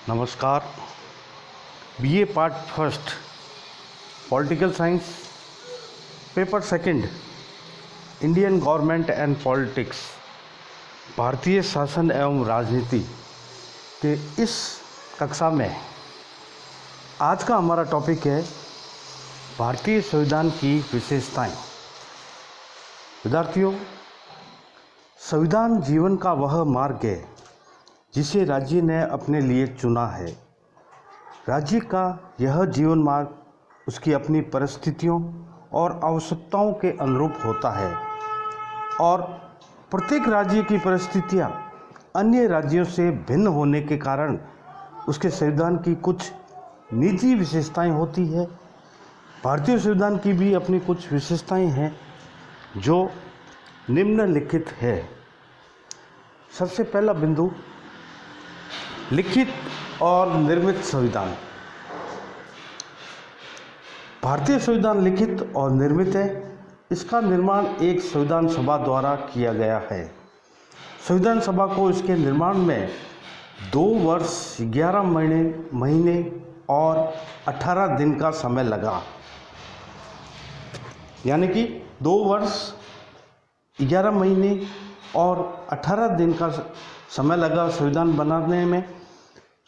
नमस्कार। BA part first political science paper second Indian government and politics भारतीय शासन एवं राजनीति के इस कक्षा में आज का हमारा टॉपिक है भारतीय संविधान की विशेषताएं। विद्यार्थियों, संविधान जीवन का वह मार्ग है जिसे राज्य ने अपने लिए चुना है। राज्य का यह जीवन मार्ग उसकी अपनी परिस्थितियों और आवश्यकताओं के अनुरूप होता है और प्रत्येक राज्य की परिस्थितियां अन्य राज्यों से भिन्न होने के कारण उसके संविधान की कुछ निजी विशेषताएं होती है। भारतीय संविधान की भी अपनी कुछ विशेषताएं हैं जो निम्नलिखित है। सबसे पहला बिंदु, लिखित और निर्मित संविधान। भारतीय संविधान लिखित और निर्मित है। इसका निर्माण एक संविधान सभा द्वारा किया गया है। संविधान सभा को इसके निर्माण में 2 वर्ष 11 महीने और 18 दिन का समय लगा। यानी कि 2 वर्ष 11 महीने और 18 दिन का समय लगा संविधान बनाने में।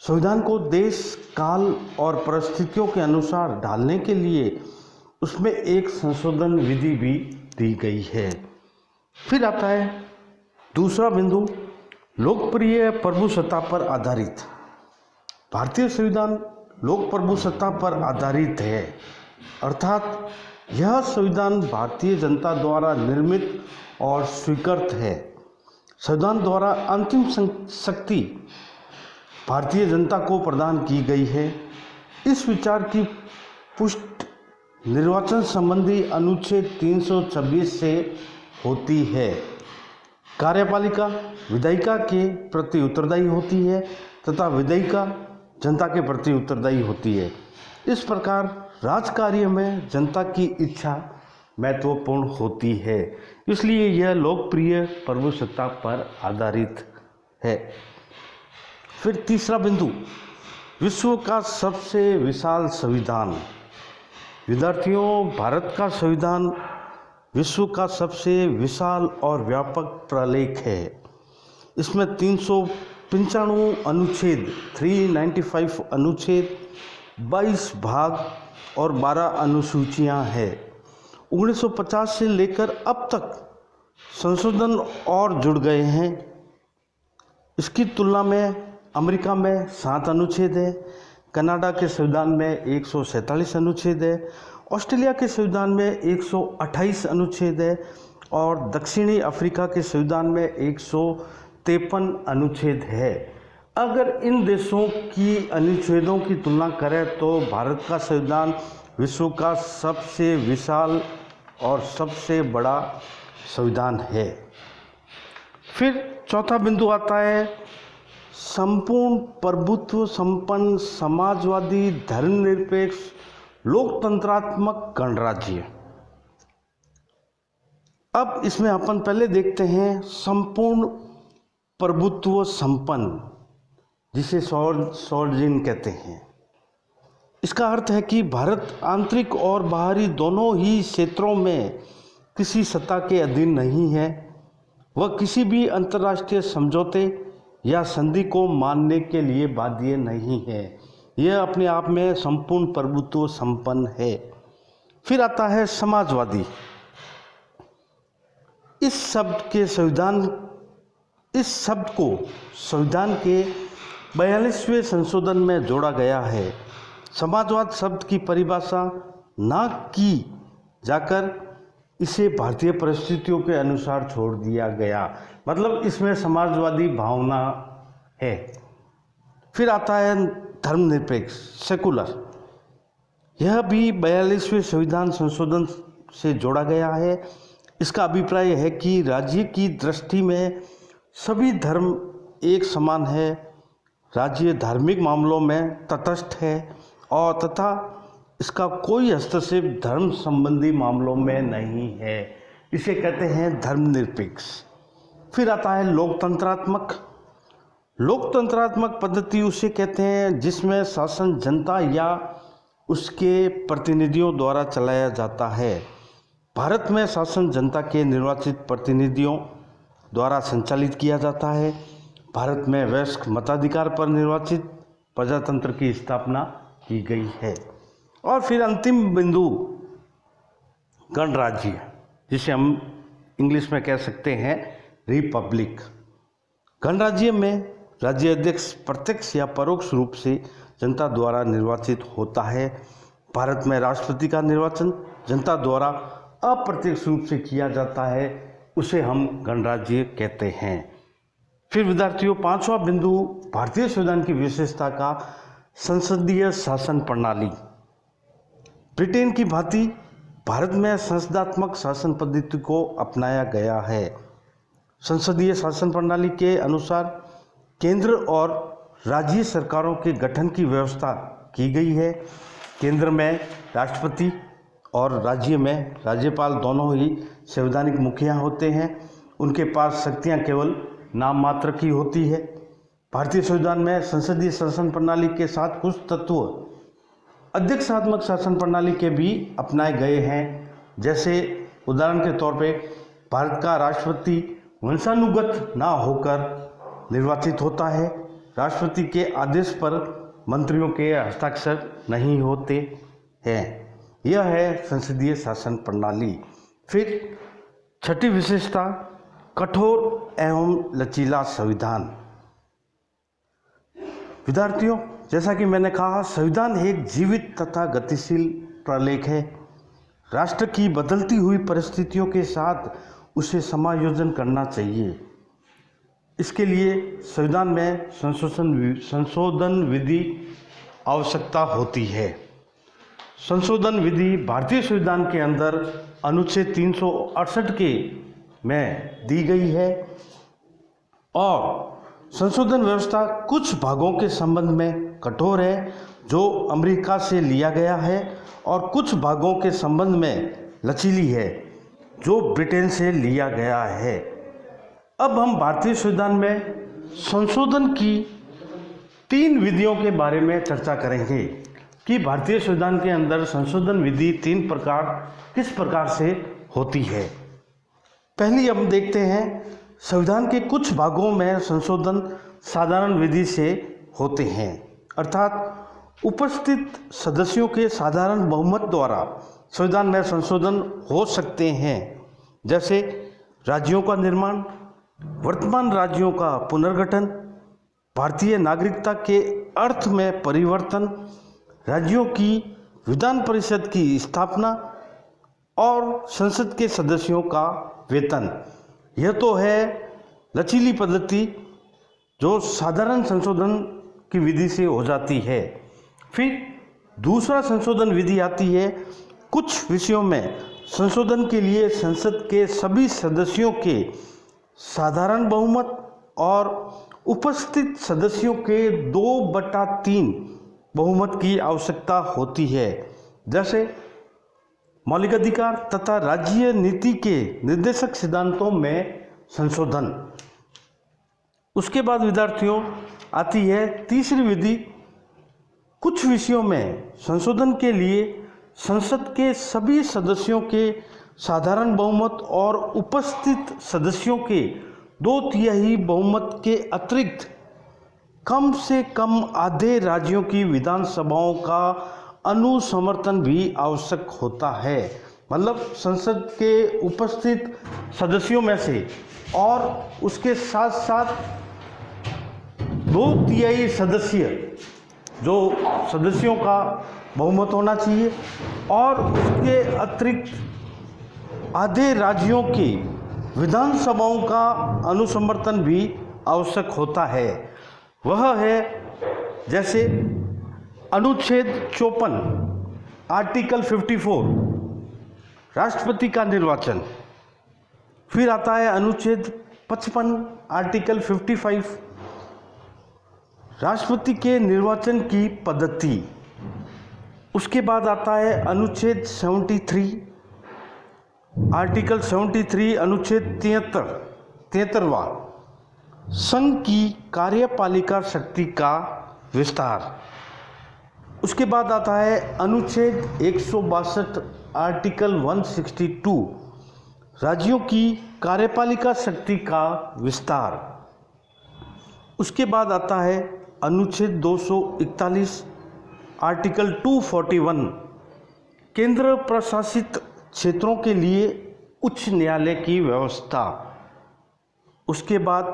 संविधान को देश, काल और परिस्थितियों के अनुसार ढालने के लिए उसमें एक संशोधन विधि भी दी गई है। फिर आता है दूसरा बिंदु, लोकप्रिय प्रभुसत्ता पर आधारित। भारतीय संविधान लोक प्रभुसत्ता पर आधारित है, अर्थात यह संविधान भारतीय जनता द्वारा निर्मित और स्वीकृत है। संविधान द्वारा अंतिम शक्ति भारतीय जनता को प्रदान की गई है। इस विचार की पुष्टि निर्वाचन संबंधी अनुच्छेद 326 से होती है। कार्यपालिका विधायिका के प्रति उत्तरदायी होती है तथा विधायिका जनता के प्रति उत्तरदायी होती है। इस प्रकार राजकार्य में जनता की इच्छा महत्वपूर्ण होती है, इसलिए यह लोकप्रिय प्रभुसत्ता पर आधारित है। फिर तीसरा बिंदु, विश्व का सबसे विशाल संविधान। विद्यार्थियों, भारत का संविधान विश्व का सबसे विशाल और व्यापक प्रलेख है। इसमें 395 अनुच्छेद, 395 अनुच्छेद, 22 भाग और 12 अनुसूचियां हैं। 1950 से लेकर अब तक संशोधन और जुड़ गए हैं। इसकी तुलना में अमेरिका में 7 अनुच्छेद है, कनाडा के संविधान में 147 अनुच्छेद है, ऑस्ट्रेलिया के संविधान में 128 अनुच्छेद है और दक्षिणी अफ्रीका के संविधान में 153 अनुच्छेद है। अगर इन देशों की अनुच्छेदों की तुलना करें तो भारत का संविधान विश्व का सबसे विशाल और सबसे बड़ा संविधान है। फिर चौथा बिंदु आता है संपूर्ण प्रभुत्व संपन्न समाजवादी धर्मनिरपेक्ष लोकतंत्रात्मक गणराज्य। अब इसमें अपन पहले देखते हैं संपूर्ण प्रभुत्व संपन्न, जिसे सॉवरेन कहते हैं। इसका अर्थ है कि भारत आंतरिक और बाहरी दोनों ही क्षेत्रों में किसी सत्ता के अधीन नहीं है। वह किसी भी अंतर्राष्ट्रीय समझौते या संधि को मानने के लिए बाध्य नहीं है। यह अपने आप में संपूर्ण प्रभुत्व संपन्न है। फिर आता है समाजवादी। इस शब्द को संविधान के 42वें संशोधन में जोड़ा गया है। समाजवाद शब्द की परिभाषा ना की जाकर इसे भारतीय परिस्थितियों के अनुसार छोड़ दिया गया, मतलब इसमें समाजवादी भावना है। फिर आता है धर्मनिरपेक्ष, सेकुलर। यह भी 42वें संविधान संशोधन से जोड़ा गया है। इसका अभिप्राय है कि राज्य की दृष्टि में सभी धर्म एक समान है। राज्य धार्मिक मामलों में तटस्थ है और तथा इसका कोई हस्तक्षेप धर्म संबंधी मामलों में नहीं है। इसे कहते हैं धर्मनिरपेक्ष। फिर आता है लोकतंत्रात्मक। लोकतंत्रात्मक पद्धति उसे कहते हैं जिसमें शासन जनता या उसके प्रतिनिधियों द्वारा चलाया जाता है। भारत में शासन जनता के निर्वाचित प्रतिनिधियों द्वारा संचालित किया जाता है। भारत में वयस्क मताधिकार पर निर्वाचित प्रजातंत्र की स्थापना की गई है। और फिर अंतिम बिंदु गणराज्य, जिसे हम इंग्लिश में कह सकते हैं रिपब्लिक। गणराज्य में राज्य अध्यक्ष प्रत्यक्ष या परोक्ष रूप से जनता द्वारा निर्वाचित होता है। भारत में राष्ट्रपति का निर्वाचन जनता द्वारा अप्रत्यक्ष रूप से किया जाता है, उसे हम गणराज्य कहते हैं। फिर विद्यार्थियों, पांचवा बिंदु भारतीय संविधान की विशेषता का संसदीय शासन प्रणाली। ब्रिटेन की भांति भारत में संसदात्मक शासन पद्धति को अपनाया गया है। संसदीय शासन प्रणाली के अनुसार केंद्र और राज्य सरकारों के गठन की व्यवस्था की गई है। केंद्र में राष्ट्रपति और राज्य में राज्यपाल दोनों ही संवैधानिक मुखिया होते हैं। उनके पास शक्तियां केवल नाम मात्र की होती है। भारतीय संविधान में संसदीय शासन प्रणाली के साथ कुछ तत्व अध्यक्षात्मक शासन प्रणाली के भी अपनाए गए हैं। जैसे उदाहरण के तौर पे भारत का राष्ट्रपति वंशानुगत ना होकर निर्वाचित होता है। राष्ट्रपति के आदेश पर मंत्रियों के हस्ताक्षर नहीं होते हैं। यह है संसदीय शासन प्रणाली। फिर छठी विशेषता कठोर एवं लचीला संविधान। विद्यार्थियों, जैसा कि मैंने कहा, संविधान एक जीवित तथा गतिशील प्रलेख है। राष्ट्र की बदलती हुई परिस्थितियों के साथ उसे समायोजन करना चाहिए। इसके लिए संविधान में संशोधन विधि आवश्यकता होती है। संशोधन विधि भारतीय संविधान के अंदर अनुच्छेद 368 के में दी गई है और संशोधन व्यवस्था कुछ भागों के संबंध में कठोर है, जो अमेरिका से लिया गया है, और कुछ भागों के संबंध में लचीली है, जो ब्रिटेन से लिया गया है। अब हम भारतीय संविधान में संशोधन की 3 विधियों के बारे में चर्चा करेंगे कि भारतीय संविधान के अंदर संशोधन विधि 3 प्रकार किस प्रकार से होती है। पहली हम देखते हैं, संविधान के कुछ भागों में संशोधन साधारण विधि से होते हैं, अर्थात उपस्थित सदस्यों के साधारण बहुमत द्वारा संविधान में संशोधन हो सकते हैं। जैसे राज्यों का निर्माण, वर्तमान राज्यों का पुनर्गठन, भारतीय नागरिकता के अर्थ में परिवर्तन, राज्यों की विधान परिषद की स्थापना और संसद के सदस्यों का वेतन। यह तो है लचीली पद्धति जो साधारण संशोधन की विधि से हो जाती है। फिर दूसरा संशोधन विधि आती है, कुछ विषयों में संशोधन के लिए संसद के सभी सदस्यों के साधारण बहुमत और उपस्थित सदस्यों के 2/3 बहुमत की आवश्यकता होती है। जैसे मौलिक अधिकार तथा राज्य नीति के निर्देशक सिद्धांतों में संशोधन। उसके बाद विद्यार्थियों आती है तीसरी विधि, कुछ विषयों में संशोधन के लिए संसद के सभी सदस्यों के साधारण बहुमत और उपस्थित सदस्यों के 2/3 बहुमत के अतिरिक्त कम से कम आधे राज्यों की विधानसभाओं का अनुसमर्थन भी आवश्यक होता है। मतलब संसद के उपस्थित सदस्यों में से और उसके साथ साथ 2/3 सदस्य जो सदस्यों का बहुमत होना चाहिए और उसके अतिरिक्त आधे राज्यों की विधानसभाओं का अनुसमर्थन भी आवश्यक होता है। वह है जैसे अनुच्छेद 54 आर्टिकल 54 राष्ट्रपति का निर्वाचन। फिर आता है अनुच्छेद 55 आर्टिकल 55 राष्ट्रपति के निर्वाचन की पद्धति। उसके बाद आता है अनुच्छेद 73 आर्टिकल 73 अनुच्छेद 73वां संघ की कार्यपालिका शक्ति का विस्तार। उसके बाद आता है अनुच्छेद 162 आर्टिकल 162 राज्यों की कार्यपालिका शक्ति का विस्तार। उसके बाद आता है अनुच्छेद 241 आर्टिकल 241 केंद्र प्रशासित क्षेत्रों के लिए उच्च न्यायालय की व्यवस्था। उसके बाद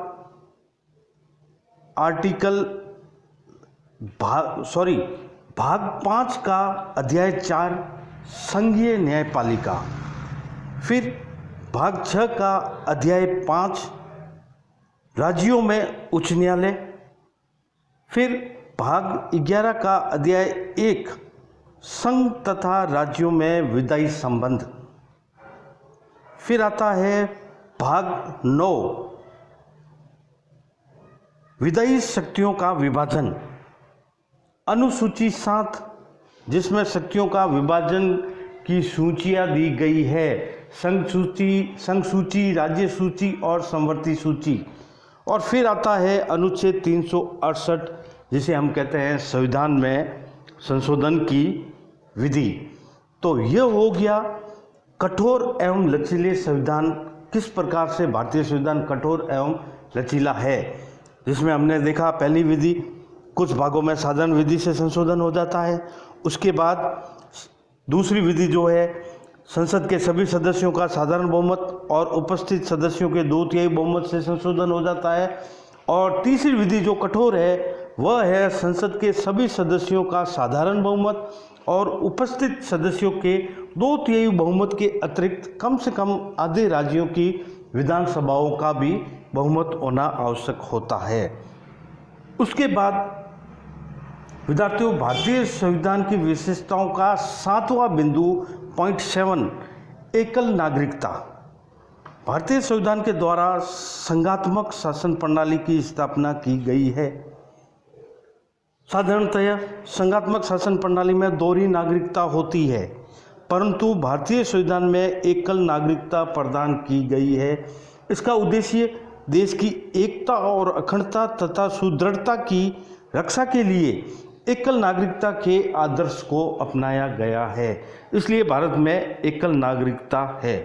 भाग 5 का अध्याय 4 संघीय न्यायपालिका। फिर भाग 6 का अध्याय 5 राज्यों में उच्च न्यायालय। फिर भाग 11 का अध्याय 1 संघ तथा राज्यों में विधायी संबंध। फिर आता है भाग 9 विधायी शक्तियों का विभाजन। अनुसूची 7 जिसमें शक्तियों का विभाजन की सूचियां दी गई है, संघ सूची, राज्य सूची और समवर्ती सूची। और फिर आता है अनुच्छेद 368 जिसे हम कहते हैं संविधान में संशोधन की विधि। तो यह हो गया कठोर एवं लचीले संविधान, किस प्रकार से भारतीय संविधान कठोर एवं लचीला है, जिसमें हमने देखा पहली विधि कुछ भागों में साधारण विधि से संशोधन हो जाता है। उसके बाद दूसरी विधि जो है संसद के सभी सदस्यों का साधारण बहुमत और उपस्थित सदस्यों के 2/3 बहुमत से संशोधन हो जाता है। और तीसरी विधि जो कठोर है वह है संसद के सभी सदस्यों का साधारण बहुमत और उपस्थित सदस्यों के 2/3 बहुमत के अतिरिक्त कम से कम आधे राज्यों की विधानसभाओं का भी बहुमत होना आवश्यक होता है। उसके बाद विद्यार्थियों, भारतीय संविधान की विशेषताओं का 7वां बिंदु पॉइंट 7 एकल नागरिकता। भारतीय संविधान के द्वारा संघात्मक शासन प्रणाली की स्थापना की गई है। साधारणतः संघात्मक शासन प्रणाली में दोहरी नागरिकता होती है, परंतु भारतीय संविधान में एकल नागरिकता प्रदान की गई है। इसका उद्देश्य देश की एकता और अखंडता तथा सुदृढ़ता की रक्षा के लिए एकल नागरिकता के आदर्श को अपनाया गया है, इसलिए भारत में एकल नागरिकता है।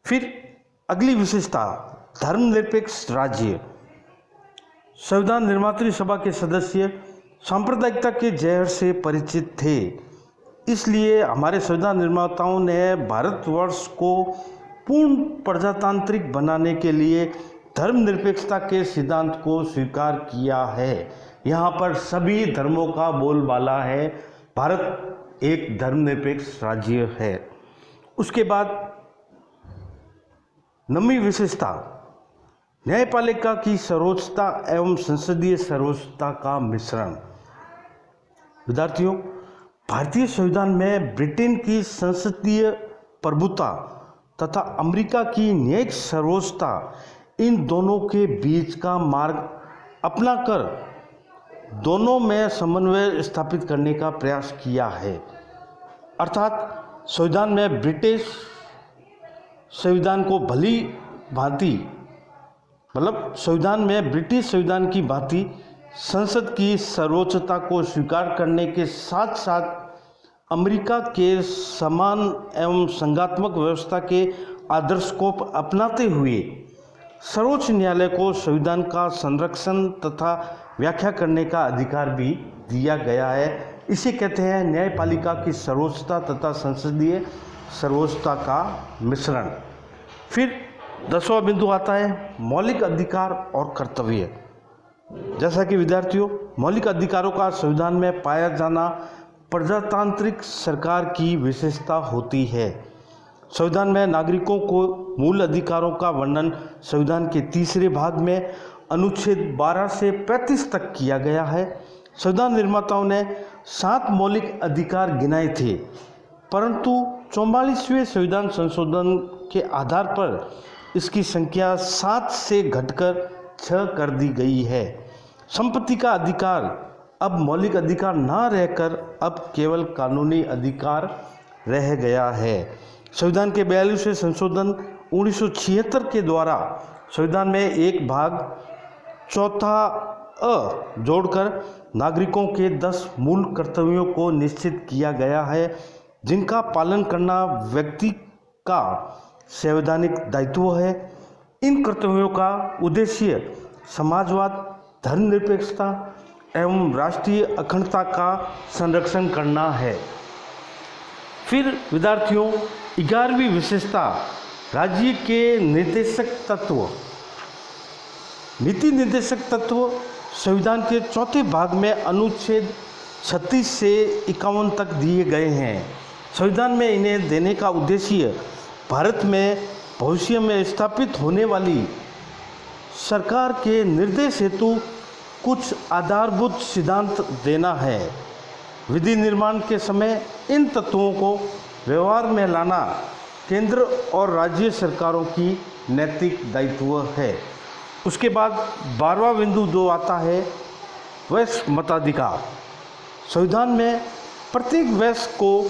फिर अगली विशेषता धर्मनिरपेक्ष राज्य। संविधान निर्मात्री सभा के सदस्य सांप्रदायिकता के जहर से परिचित थे, इसलिए हमारे संविधान निर्माताओं ने भारतवर्ष को पूर्ण प्रजातांत्रिक बनाने के लिए धर्मनिरपेक्षता के सिद्धांत को स्वीकार किया है। यहाँ पर सभी धर्मों का बोलबाला है। भारत एक धर्मनिरपेक्ष राज्य है। उसके बाद 9वीं विशेषता न्यायपालिका की सर्वोच्चता एवं संसदीय सर्वोच्चता का मिश्रण। विद्यार्थियों, भारतीय संविधान में ब्रिटेन की संसदीय प्रभुता तथा अमेरिका की न्यायिक सर्वोच्चता, इन दोनों के बीच का मार्ग अपनाकर दोनों में समन्वय स्थापित करने का प्रयास किया है। अर्थात संविधान में ब्रिटिश संविधान को भली भांति संविधान में ब्रिटिश संविधान की भांति संसद की सर्वोच्चता को स्वीकार करने के साथ साथ अमेरिका के समान एवं संघात्मक व्यवस्था के आदर्श को अपनाते हुए सर्वोच्च न्यायालय को संविधान का संरक्षण तथा व्याख्या करने का अधिकार भी दिया गया है। इसे कहते हैं न्यायपालिका की सर्वोच्चता तथा संसदीय सर्वोच्चता का मिश्रण। फिर 10वां बिंदु आता है मौलिक अधिकार और कर्तव्य। जैसा कि विद्यार्थियों, मौलिक अधिकारों का संविधान में पाया जाना प्रजातांत्रिक सरकार की विशेषता होती है। संविधान में नागरिकों को मूल अधिकारों का वर्णन संविधान के 3रे भाग में अनुच्छेद 12 से 35 तक किया गया है। संविधान निर्माताओं ने 7 मौलिक अधिकार गिनाए थे, परंतु 44वें संविधान संशोधन के आधार पर इसकी संख्या 7 से घटकर 6 कर दी गई है। संपत्ति का अधिकार अब मौलिक अधिकार न रहकर अब केवल कानूनी अधिकार रह गया है। संविधान के 42वें संशोधन 1976 के द्वारा संविधान में एक भाग चौथा अ जोड़कर नागरिकों के 10 मूल कर्तव्यों को निश्चित किया गया है, जिनका पालन करना व्यक्ति का संवैधानिक दायित्व है। इन कर्तव्यों का उद्देश्य समाजवाद, धर्मनिरपेक्षता एवं राष्ट्रीय अखंडता का संरक्षण करना है। फिर विद्यार्थियों, 11वीं विशेषता राज्य के निर्देशक तत्व। नीति निर्देशक तत्व संविधान के चौथे भाग में अनुच्छेद 36 से 51 तक दिए गए हैं। संविधान में इन्हें देने का उद्देश्य भारत में भविष्य में स्थापित होने वाली सरकार के निर्देश हेतु कुछ आधारभूत सिद्धांत देना है। विधि निर्माण के समय इन तत्वों को व्यवहार में लाना केंद्र और राज्य सरकारों की नैतिक दायित्व है। उसके बाद 12वां बिंदु 2 आता है वयस्क मताधिकार। संविधान में प्रत्येक वयस्क को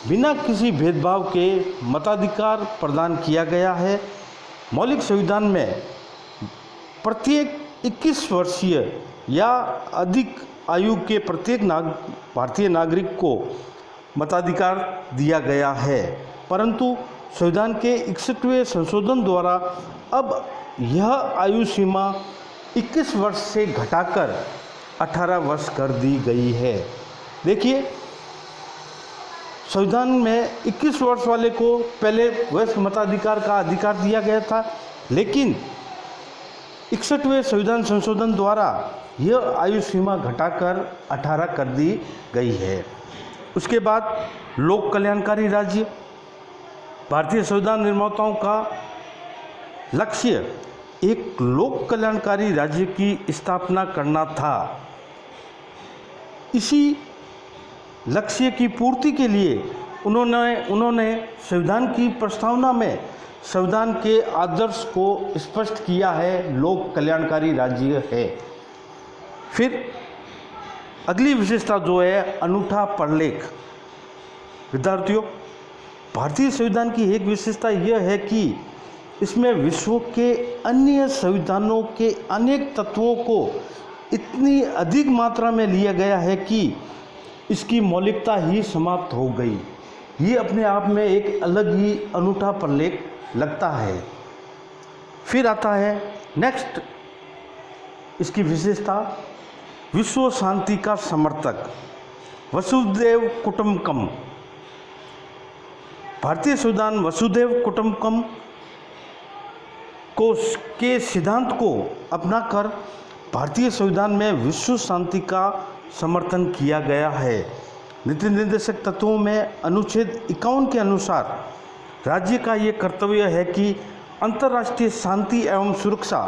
बिना किसी भेदभाव के मताधिकार प्रदान किया गया है। मौलिक संविधान में प्रत्येक 21 वर्षीय या अधिक आयु के प्रत्येक भारतीय नागरिक को मताधिकार दिया गया है, परंतु संविधान के 61वें संशोधन द्वारा अब यह आयु सीमा 21 वर्ष से घटाकर 18 वर्ष कर दी गई है। देखिए, संविधान में 21 वर्ष वाले को पहले वयस्क मताधिकार का अधिकार दिया गया था, लेकिन 61वें संविधान संशोधन द्वारा यह आयु सीमा घटाकर 18 कर दी गई है। उसके बाद लोक कल्याणकारी राज्य। भारतीय संविधान निर्माताओं का लक्ष्य एक लोक कल्याणकारी राज्य की स्थापना करना था। इसी लक्ष्य की पूर्ति के लिए उन्होंने संविधान की प्रस्तावना में संविधान के आदर्श को स्पष्ट किया है, लोक कल्याणकारी राज्य है। फिर अगली विशेषता जो है अनूठा प्रलेख। विद्यार्थियों, भारतीय संविधान की एक विशेषता यह है कि इसमें विश्व के अन्य संविधानों के अनेक तत्वों को इतनी अधिक मात्रा में लिया गया है कि इसकी मौलिकता ही समाप्त हो गई। ये अपने आप में एक अलग ही अनूठा प्रलेख लगता है। फिर आता है नेक्स्ट इसकी विशेषता विश्व शांति का समर्थक, वसुधैव कुटुंबकम। भारतीय संविधान वसुधैव कुटुंबकम के सिद्धांत को अपनाकर भारतीय संविधान में विश्व शांति का समर्थन किया गया है। नीति निर्देशक तत्वों में अनुच्छेद 51 के अनुसार राज्य का ये कर्तव्य है कि अंतर्राष्ट्रीय शांति एवं सुरक्षा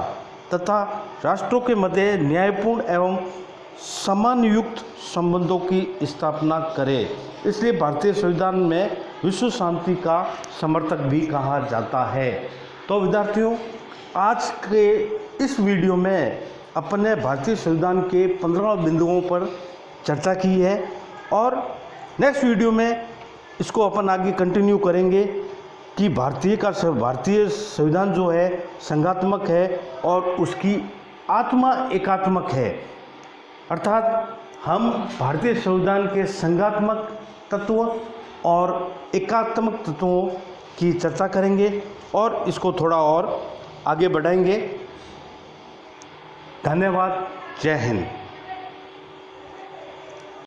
तथा राष्ट्रों के मध्य न्यायपूर्ण एवं सम्मानयुक्त संबंधों की स्थापना करे। इसलिए भारतीय संविधान में विश्व शांति का समर्थक भी कहा जाता है। तो विद्यार्थियों, आज के इस वीडियो में अपने भारतीय संविधान के 15 बिंदुओं पर चर्चा की है और नेक्स्ट वीडियो में इसको अपन आगे कंटिन्यू करेंगे कि भारतीय संविधान जो है संघात्मक है और उसकी आत्मा एकात्मक है। अर्थात हम भारतीय संविधान के संघात्मक तत्व और एकात्मक तत्वों की चर्चा करेंगे और इसको थोड़ा और आगे बढ़ाएंगे। धन्यवाद। जय हिंद।